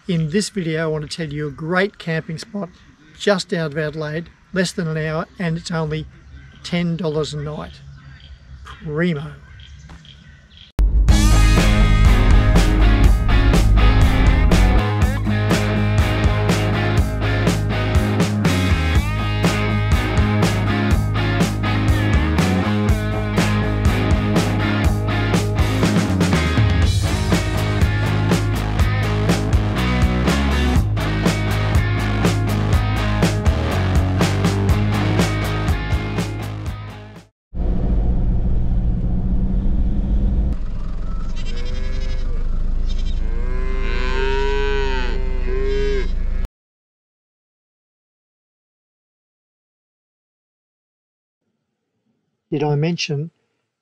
In this video I want to tell you a great camping spot just out of Adelaide, less than an hour, and it's only $10 a night. Primo. Did I mention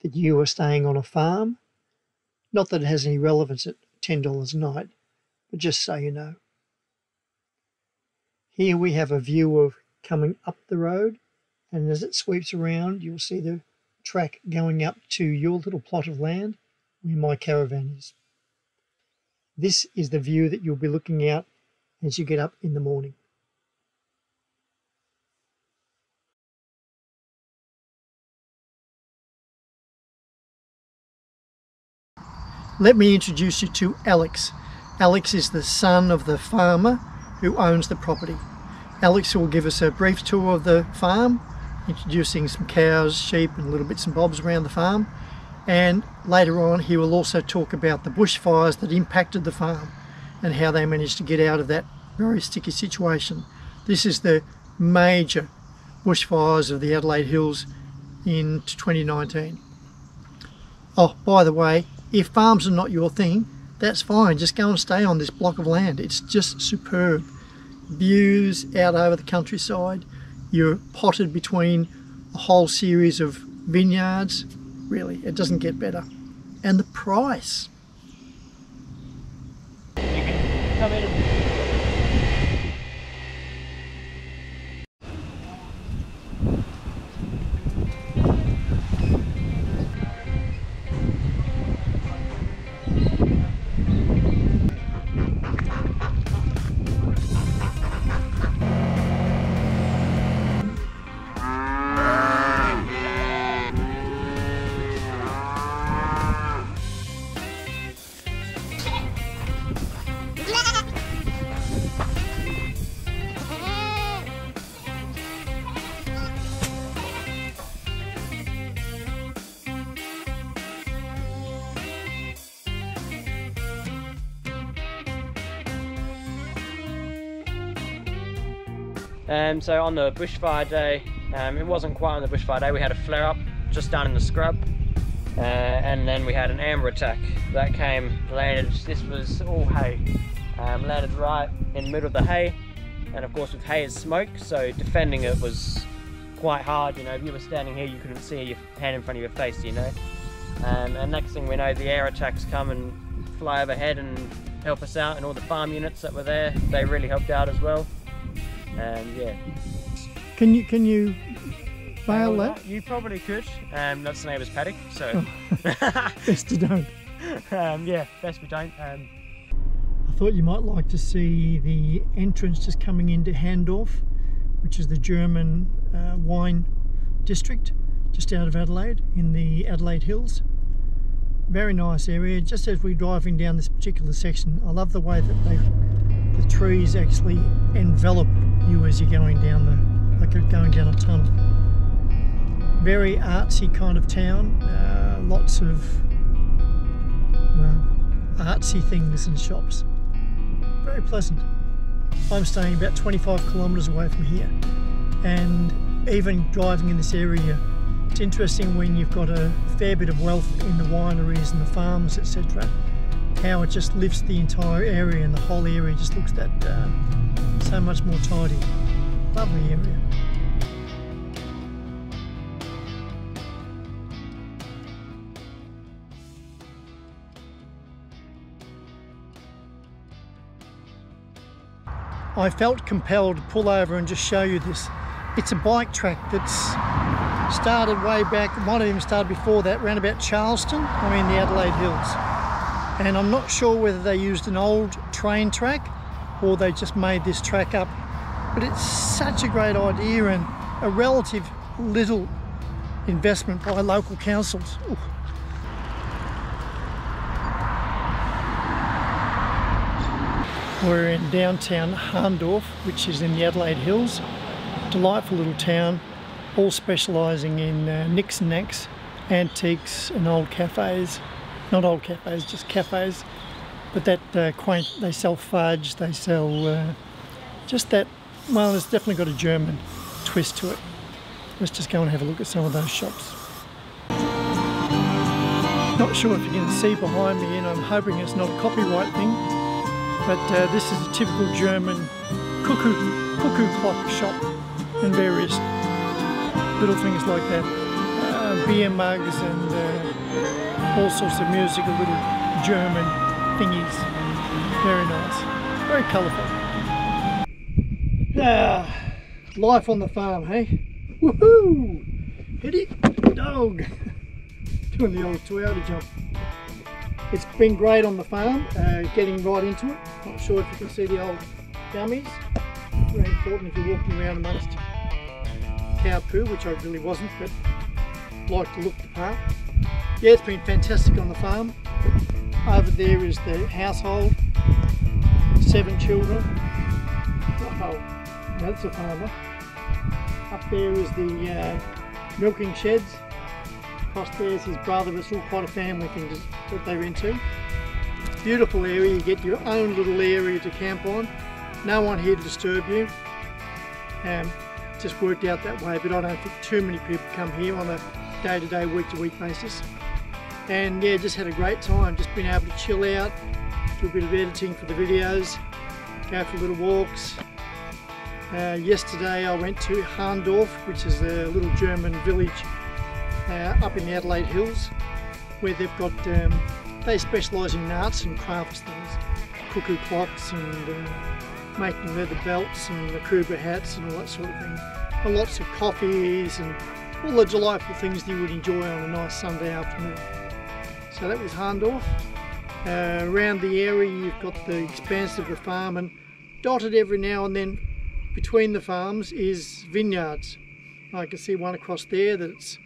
that you are staying on a farm? Not that it has any relevance at $10 a night, but just so you know. Here we have a view of coming up the road, and as it sweeps around, you'll see the track going up to your little plot of land where my caravan is. This is the view that you'll be looking out as you get up in the morning. Let me introduce you to Alex. Alex is the son of the farmer who owns the property. Alex will give us a brief tour of the farm, introducing some cows, sheep and little bits and bobs around the farm. And later on he will also talk about the bushfires that impacted the farm and how they managed to get out of that very sticky situation. This is the major bushfires of the Adelaide Hills in 2019. Oh, by the way, if farms are not your thing, that's fine. Just go and stay on this block of land. It's just superb. Views out over the countryside. You're potted between a whole series of vineyards. Really, it doesn't get better. And the price. You can come in. So on the bushfire day, it wasn't quite on the bushfire day, we had a flare up just down in the scrub, and then we had an amber attack that landed, this was all hay, landed right in the middle of the hay, and of course with hay is smoke, so defending it was quite hard. You know, if you were standing here you couldn't see your hand in front of your face, you know, and next thing we know the air attacks come and fly overhead and help us out, and all the farm units that were there, they really helped out as well. Yeah. Can you bail that? You probably could. That's the neighbour's paddock, so best you don't. Yeah, best we don't. I thought you might like to see the entrance just coming into Handorf, which is the German wine district just out of Adelaide in the Adelaide Hills. Very nice area. Just as we're driving down this particular section, I love the way that the trees actually envelop you as you're going down like going down a tunnel. Very artsy kind of town. Lots of artsy things and shops. Very pleasant. I'm staying about 25 kilometres away from here, and even driving in this area, it's interesting when you've got a fair bit of wealth in the wineries and the farms, etc., how it just lifts the entire area, and the whole area just looks that so much more tidy. Lovely area. I felt compelled to pull over and just show you this. It's a bike track that's started way back, might have even started before that, around about Charleston, the Adelaide Hills. And I'm not sure whether they used an old train track or they just made this track up. But it's such a great idea and a relative little investment by local councils. Ooh. We're in downtown Hahndorf, which is in the Adelaide Hills. Delightful little town, all specialising in knicks and knacks, antiques and old cafes. Not old cafes, just cafes. But that quaint, they sell fudge, they sell just that, well, it's definitely got a German twist to it. Let's just go and have a look at some of those shops. Not sure if you can see behind me, and I'm hoping it's not a copyright thing, but this is a typical German cuckoo clock shop and various little things like that. Beer mugs and all sorts of musical little German thingies. Very nice. Very colourful. Life on the farm, hey? Woohoo! Hit it, dog! Doing the old Toyota jump. It's been great on the farm, getting right into it. Not sure if you can see the old dummies. Very important if you're walking around amongst cow poo, which I really wasn't, but like to look the part. Yeah, it's been fantastic on the farm. Over there is the household, 7 children. Oh, that's a farmer. Up there is the milking sheds. Across there is his brother. It's all quite a family thing that they're into. Beautiful area. You get your own little area to camp on. No one here to disturb you. Just worked out that way, but I don't think too many people come here on a day-to-day, week-to-week basis. And yeah, just had a great time. Just been able to chill out, do a bit of editing for the videos, go for little walks. Yesterday I went to Hahndorf, which is a little German village up in the Adelaide Hills, where they've got, they specialise in arts and crafts things, cuckoo clocks and making leather belts and Akuba hats and all that sort of thing. And lots of coffees and all the delightful things that you would enjoy on a nice Sunday afternoon. So that was Hahndorf. Around the area you've got the expanse of the farm, and dotted every now and then between the farms is vineyards. I can see one across there that's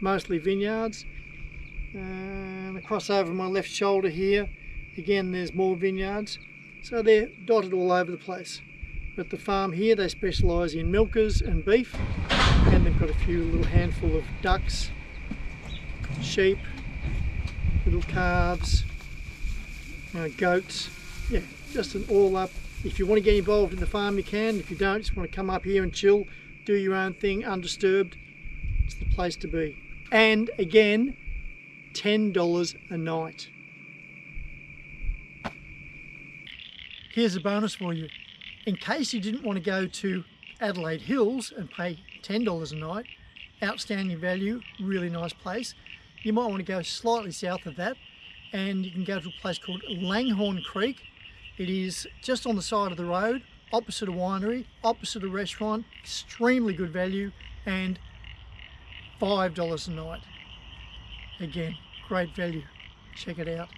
mostly vineyards. And across over my left shoulder here, again there's more vineyards. So they're dotted all over the place. But the farm here, they specialise in milkers and beef, and they've got a few little handful of ducks, sheep, little calves, goats. Yeah, just an all up. If you want to get involved in the farm, you can. If you don't, just want to come up here and chill, do your own thing undisturbed, it's the place to be. And again, $10 a night. Here's a bonus for you. In case you didn't want to go to Adelaide Hills and pay $10 a night, outstanding value, really nice place, you might want to go slightly south of that, and you can go to a place called Langhorne Creek. It is just on the side of the road, opposite a winery, opposite a restaurant, extremely good value, and $5 a night. Again, great value. Check it out.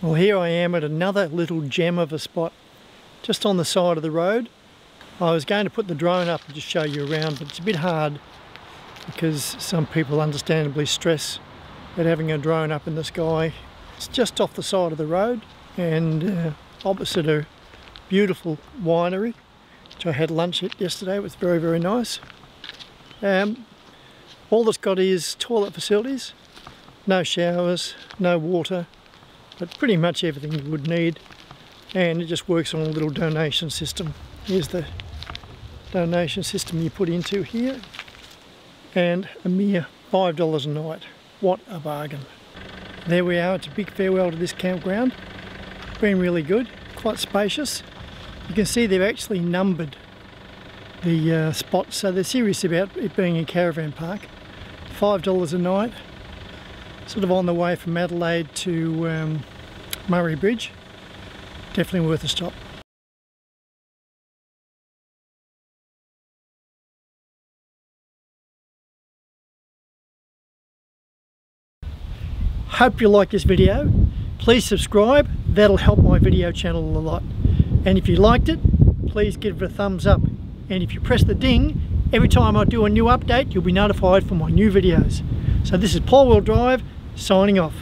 Well, here I am at another little gem of a spot, just on the side of the road. I was going to put the drone up and just show you around, but it's a bit hard because some people understandably stress at having a drone up in the sky. It's just off the side of the road and opposite a beautiful winery, which I had lunch at yesterday. It was very, very nice. All it's got is toilet facilities, no showers, no water, but pretty much everything you would need, and it just works on a little donation system. Here's the donation system you put into here, and a mere $5 a night. What a bargain. There we are. It's a big farewell to this campground. Been really good, quite spacious. You can see they've actually numbered the spots, so they're serious about it being a caravan park. $5 a night, sort of on the way from Adelaide to Murray Bridge. Definitely worth a stop. hope you like this video. Please subscribe, that'll help my video channel a lot. And if you liked it, please give it a thumbs up. And if you press the ding, every time I do a new update, you'll be notified for my new videos. So this is Paul Wheel Drive, signing off.